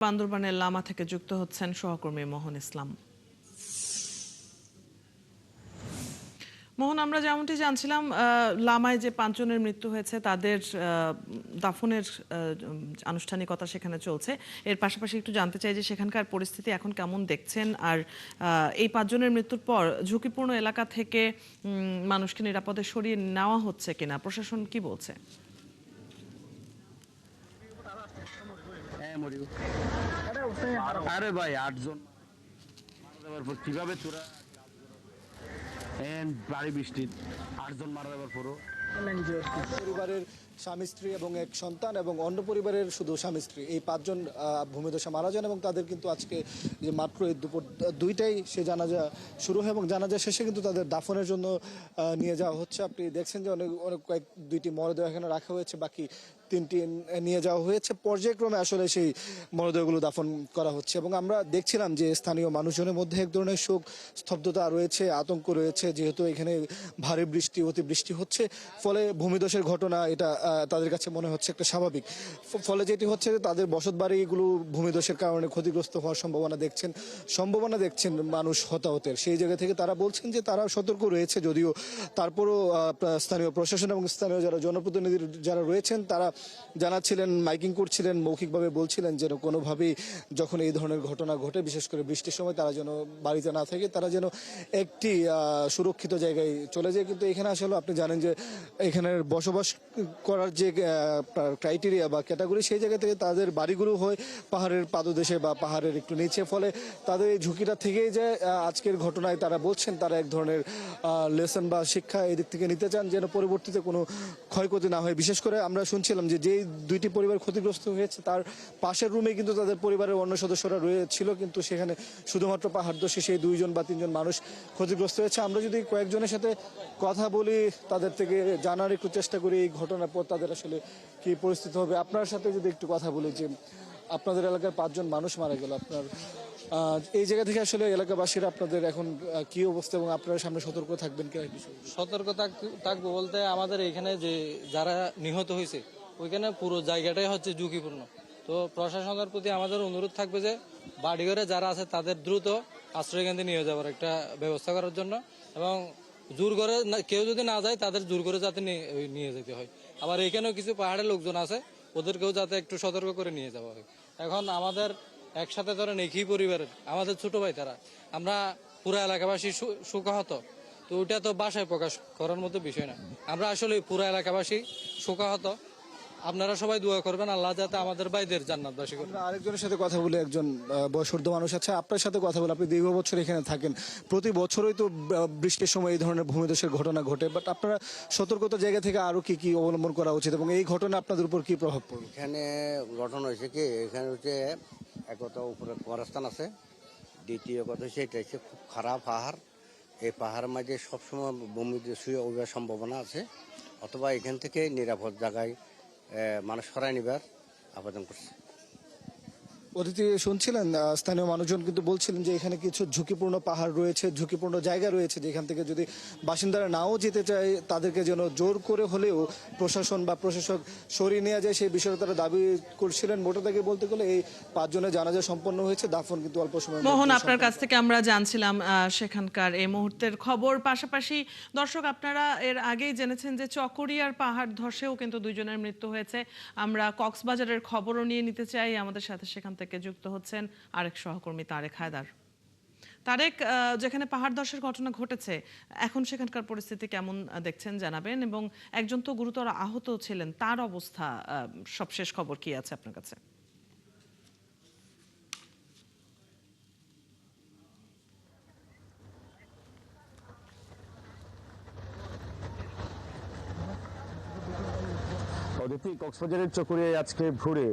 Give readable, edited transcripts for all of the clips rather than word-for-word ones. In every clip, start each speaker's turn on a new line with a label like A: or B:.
A: বান্দরবানের লামা থেকে যুক্ত হচ্ছেন সহকর্মী মোহন ইসলাম। মোহন, আমরা যেমনটি জানছিলাম লামায় যে 5 জনের মৃত্যু হয়েছে তাদের দাফনের আনুষ্ঠানিকতা সেখানে চলছে। এর পাশাপাশি একটু জানতে চাই যে সেখানকার পরিস্থিতি এখন কেমন দেখছেন, আর এই 5 জনের মৃত্যুর পর ঝুঁকিপূর্ণ এলাকা থেকে মানুষকে নিরাপদে সরিয়ে নেওয়া হচ্ছে কিনা, প্রশাসন কি বলছে?
B: আরে ভাই 8 জন কিভাবে তোরা ভারী বৃষ্টি 8 জন মারা যাবার পরও
C: পরিবারের স্বামী স্ত্রী এবং এক সন্তান এবং অন্য পরিবারের শুধু স্বামী স্ত্রী এই 5 জন ভূমিধসে মারা যান এবং তাদের কিন্তু আজকে যে মাত্র দুপুর 2টায় সে জানাজা শুরু হয় এবং জানাজা শেষে কিন্তু তাদের দাফনের জন্য নিয়ে যাওয়া হচ্ছে। আপনি দেখছেন যে অনেক অনেক 2টি মরদেহ এখানে রাখা হয়েছে, বাকি 3টি নিয়ে যাওয়া হয়েছে। পর্যায়ক্রমে আসলে সেই মরদেহগুলো দাফন করা হচ্ছে এবং আমরা দেখছিলাম যে স্থানীয় মানুষজনের মধ্যে এক ধরনের শোক স্তব্ধতা রয়েছে, আতঙ্ক রয়েছে, যেহেতু এখানে ভারী বৃষ্টি অতিবৃষ্টি হচ্ছে, ফলে ভূমিধসের ঘটনা এটা তাদের কাছে মনে হচ্ছে একটা স্বাভাবিক। ফলে যেটি হচ্ছে তাদের বসতবাড়িগুলো ভূমিধসের কারণে ক্ষতিগ্রস্ত হওয়ার সম্ভাবনা দেখছেন মানুষ হতাহতের। সেই জায়গা থেকে তারা বলছেন যে তারা সতর্ক রয়েছে, যদিও তারপরও স্থানীয় প্রশাসন এবং স্থানীয় যারা জনপ্রতিনিধি যারা রয়েছেন তারা জানাচ্ছিলেন, মাইকিং করছিলেন, মৌখিকভাবে বলছিলেন যেন কোনোভাবেই যখন এই ধরনের ঘটনা ঘটে, বিশেষ করে বৃষ্টির সময়, তারা যেন বাড়িতে না থাকে, তারা যেন একটি সুরক্ষিত জায়গায় চলে যায়। কিন্তু এখানে আসলে আপনি জানেন যে এখানের বসবাস করার যে ক্রাইটেরিয়া বা ক্যাটাগরি, সেই জায়গা থেকে তাদের বাড়িগুলো হয় পাহাড়ের পাদদেশে বা পাহাড়ের একটু নিচে, ফলে তাদের এই ঝুঁকিটা থেকেই যায়। আজকের ঘটনায় তারা বলছেন তারা এক ধরনের লেসন বা শিক্ষা এদিক থেকে নিতে চান, যেন পরবর্তীতে কোনো ক্ষয়ক্ষতি না হয়। বিশেষ করে আমরা শুনছিলাম যে যেই 2টি পরিবার ক্ষতিগ্রস্ত হয়েছে তার পাশের রুমে কিন্তু তাদের পরিবারের অন্য সদস্যরা রয়েছিল, কিন্তু সেখানে শুধুমাত্র পাহাড়দর্শী সেই 2 জন বা 3 জন মানুষ ক্ষতিগ্রস্ত হয়েছে। আমরা যদি কয়েকজনের সাথে কথা বলি, তাদের থেকে জানার একটু চেষ্টা করি এই ঘটনার পর তাদের আসলে কি পরিস্থিতি হবে। আপনার সাথে যদি একটু কথা বলি যে আপনাদের এলাকার 5 জন মানুষ মারা গেল, আপনার এই জায়গা থেকে আসলে এলাকাবাসীরা আপনাদের এখন কি অবস্থা এবং আপনারা সামনে সতর্ক থাকবেন কি?
D: সতর্ক থাকবো বলতে আমাদের এখানে যে যারা নিহত হয়েছে ওইখানে পুরো জায়গাটাই হচ্ছে ঝুঁকিপূর্ণ। তো প্রশাসনের প্রতি আমাদের অনুরোধ থাকবে যে বাড়িঘরে যারা আছে তাদের দ্রুত আশ্রয়কেন্দ্রে নিয়ে যাওয়ার একটা ব্যবস্থা করার জন্য, এবং জোর করে কেউ যদি না যায় তাদের জোর করে যাতে নিয়ে যেতে হয়। আবার এখানেও কিছু পাহাড়ের লোকজন আছে, ওদেরকেও যাতে একটু সতর্ক করে নিয়ে যাওয়া হয়। এখন আমাদের একসাথে ধরেন একই পরিবারের আমাদের ছোট ভাই, তারা আমরা পুরো এলাকাবাসী শোকাহত। তো ওইটা তো বাসায় প্রকাশ করার মতো বিষয় না। আমরা আসলে পুরো এলাকাবাসী শোকাহত। আপনারা সবাই দোয়া করবেন আল্লাহ যাতে আমাদের ভাইদের জান্নাতবাসী করবেন।
C: আরেকজনের সাথে কথা বলে, একজন বয়স্ক মানুষ আছে, আপনার সাথে কথা বলে, আপনি দীর্ঘ বছর এখানে থাকেন, প্রতি বছরই তো বৃষ্টির সময় এই ধরনের ভূমিধসের ঘটনা ঘটে, বাট আপনারা সতর্কতা জায়গা থেকে আরো কি কি অবলম্বন করা উচিত এবং এই ঘটনা আপনাদের উপর কি প্রভাব পড়বে?
E: এখানে ঘটনা হয়েছে কি, এখানে হচ্ছে এক কথা উপরে কবরস্থান আছে, দ্বিতীয় কথা হচ্ছে এটা হচ্ছে খুব খারাপ পাহাড়। এই পাহাড়ের মাঝে সবসময় ভূমিতে শুয়ে ওঠার সম্ভাবনা আছে, অথবা এখান থেকে নিরাপদ জায়গায় মানুষ সরাই নিবার আবেদন করছে।
C: অতিথি শুনছিলেন, স্থানীয় মানুষজন কিন্তু বলছিলেন যে এখানে কিছু ঝুঁকিপূর্ণ পাহাড় রয়েছে, ঝুঁকিপূর্ণ জায়গা রয়েছে, যেখান থেকে যদি বাসিন্দারা নাও যেতে চায় তাদেরকে যেন জোর করে হলেও প্রশাসন বা প্রশাসক সরিয়ে নেওয়া যায়, সেই বিষয়ে তারা দাবি করছিলেন। মোটা দাগে বলতে গেলে এই 5 জনের জানাজা সম্পন্ন হয়েছে, দাফন কিন্তু অল্প সময়।
A: মোহন, আপনার কাছ থেকে আমরা জানছিলাম সেখানকার এই মুহূর্তের খবর। পাশাপাশি দর্শক, আপনারা এর আগেই জেনেছেন যে চকরিয়ার পাহাড় ধসেও কিন্তু 2 জনের মৃত্যু হয়েছে। আমরা কক্সবাজারের খবরও নিয়ে নিতে চাই। আমাদের সাথে সেখান থেকে যুক্ত হচ্ছেন আরেক সহকর্মী তারেক হায়দার। তারেক, যেখানে পাহাড় ধসের ঘটনা ঘটেছে এখন সেখানকার পরিস্থিতি কেমন দেখছেন জানাবেন, এবং একজন তো গুরুতর আহত ছিলেন, তার অবস্থা সবশেষ খবর কি আছে আপনার কাছে?
B: অদিতি, কক্সবাজারের চকরিয়ায় আজকে ভোরে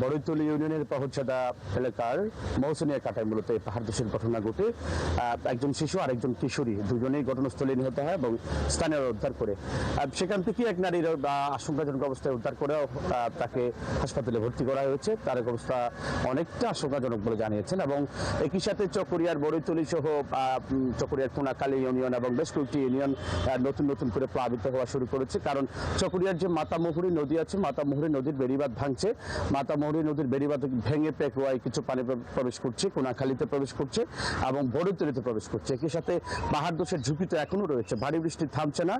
B: বড়ইতলী ইউনিয়নের পাহরছাদা এলাকার মৌসুনিয়া কাটায় মূলত পাহাড় ধসের ঘটনা ঘটে। একজন শিশু আর একজন কিশোরী দুজনেই ঘটনাস্থলে নিহত হয় এবং স্থানীয়রা উদ্ধার করে। সেখান থেকে এক নারীর আশঙ্কাজনক অবস্থায় উদ্ধার করে তাকে হাসপাতালে ভর্তি করা হয়েছে। তার অবস্থা অনেকটা আশঙ্কাজনক বলে জানিয়েছেন, এবং একই সাথে চকরিয়ার বড়ইতলী সহ চকরিয়ার কোনাকালী ইউনিয়ন এবং বেশ কয়েকটি ইউনিয়ন নতুন নতুন করে প্লাবিত হওয়া শুরু করেছে। কারণ চকরিয়ার যে মাতামুহুরী নদী দিয়েছে মাতামুহুরী নদীর বেড়িবাঁধ ভাঙছে। মাতামুহুরী নদীর বেড়িবাঁধ ভেঙে পেকুয়ায় কিছু পানি প্রবেশ করছে, কোনাখালীতে প্রবেশ করছে এবং বড়তলিতে প্রবেশ করছে। একই সাথে পাহাড় ধসের ঝুঁকি তো এখনো রয়েছে, ভারী বৃষ্টি থামছে না,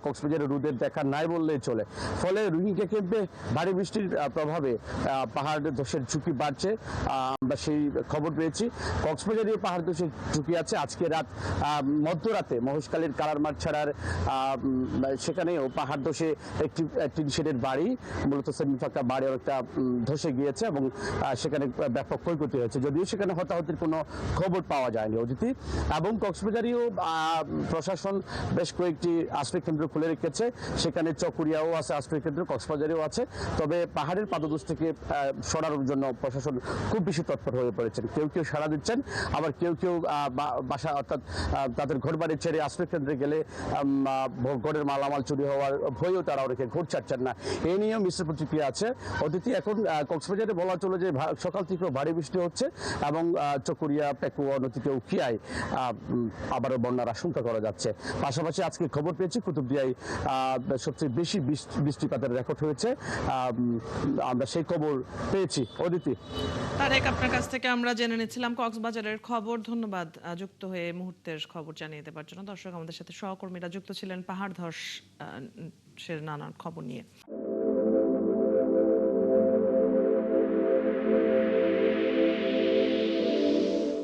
B: কক্সবাজারে রোদের দেখা নাই বললেই চলে। ফলে রোহিঙ্গা ক্যাম্পে ভারী বৃষ্টির প্রভাবে পাহাড় ধসের ঝুঁকি বাড়ছে। আমরা সেই খবর পেয়েছি। কক্সবাজারেও পাহাড় ধসের ঝুঁকি আছে। আজকে রাত মধ্যরাতে মহেশখালীর কালারমাঠ ছাড়ার সেখানেও পাহাড় ধসে একটি টিন শেডের বাড়ি, মূলত সেমি ফাঁকা বাড়ি একটা ধসে গিয়েছে এবং সেখানে ব্যাপক ক্ষয়ক্ষতি হয়েছে, যদিও সেখানে হতাহতের কোনো খবর পাওয়া যায়নি অদিতি। এবং কক্সবাজারেও প্রশাসন বেশ কয়েকটি আশ্রয় কেন্দ্র খুলে রেখেছে, সেখানে চকরিয়াও আছে আশ্রয় কেন্দ্র, কক্সবাজারেও আছে। তবে পাহাড়ের পাদদেশ থেকে সরানোর জন্য প্রশাসন খুব বেশি তৎপর হয়ে পড়েছেন। কেউ কেউ সাড়া দিচ্ছেন, আবার কেউ কেউ বাসা অর্থাৎ তাদের ঘর বাড়ি ছেড়ে আশ্রয় কেন্দ্রে গেলে ঘরের মালামাল চুরি হওয়ার ভয়েও তারা অনেকে ঘর ছাড়ছেন না। এই নিয়েও মিশ্র প্রতিক্রিয়া আছে অতিথি। এখন কক্সবাজারে বলা চলে যে সকাল থেকে ভারী বৃষ্টি হচ্ছে এবং চকরিয়া, পেকুয়া, নদীতে উখিয়ায় আবারও বন্যার আশঙ্কা করা যাচ্ছে। পাশাপাশি আজকে খবর পেয়েছি কুতুবদিয়ায় সবচেয়ে বেশি বৃষ্টিপাতের রেকর্ড হয়েছে, আমরা সেই খবর পেয়েছি অদিতি।
A: তারেক, আপনার কাছ থেকে আমরা জেনে নিচ্ছিলাম কক্সবাজারের খবর। ধন্যবাদ যুক্ত হয়ে মুহূর্তের খবর জানিয়ে দেওয়ার জন্য। দর্শক, আমাদের সাথে সহকর্মীরা যুক্ত ছিলেন পাহাড় ধসের নানান খবর নিয়ে।